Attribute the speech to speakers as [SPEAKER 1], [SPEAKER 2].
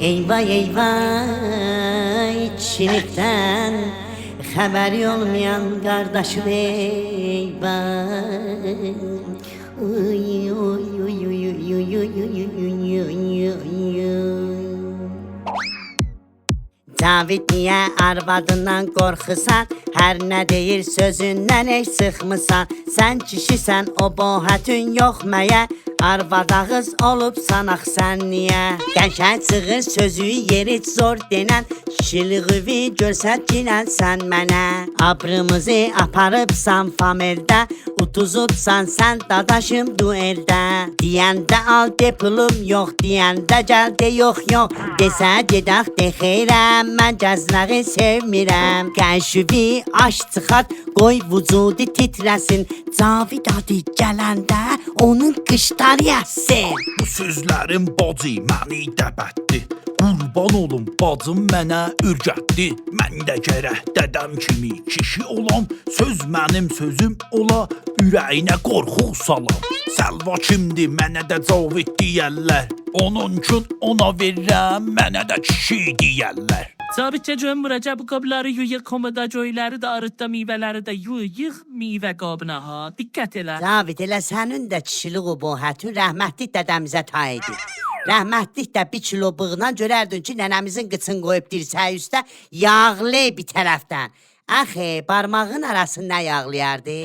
[SPEAKER 1] Eyvah eyvah içilikten haberi olmayan kardeşim eyvah. Uy, uy, uy, uy, uy, uy, uy, uy, uy, uy, uy, uy. Cavid niye arvadından korkusan? Her ne deyir sözündən ey sıxmısan. Sen kişisən o bohətün yox məyə. Arvad ağız olub sanaq sən niyə? Qəşəng çıxır sözü yeri zor denən. Kişiliğivi görsətginən sən mənə. Abrımızı aparıbsan fameldə. Utuzubsan sən dadaşım dueldə. Deyəndə al de pulum yox, deyəndə gəl de yox yox. Desə gedək de xeyrəm, mən gəzməyi sevmirəm. Qəşüvi aş çıxart, qoy vücudu titresin. Cavid adı gələndə onun qışları yəssin.
[SPEAKER 2] Bu sözlərin bacı məni dəbətdi. Qurban olum bacım mənə ürgətdi. Mən də gərək dədəm kimi kişi olam. Söz mənim sözüm ola, ürəyinə qorxu salam. Səlva kimdir mənə də Cavid deyərlər. Onun üçün ona verirəm, mənə də kişi deyərlər.
[SPEAKER 3] Cavid cəcəm buracaq bu qabları yuyıq, komoda joyları da arıtda meyvələri də yuyıq meyvə qabına ha. Diqqət elə.
[SPEAKER 1] Cavid elə sənin də kişiliği bohətün rəhmətli dədəmizə tay edir. Rəhmətlik də bir kilo bığına görərdin ki, nənəmizin qıçın qoyub dirsəyi üstə yağlı bir tərəfdən. Axı, barmağın arasında yağlayardı.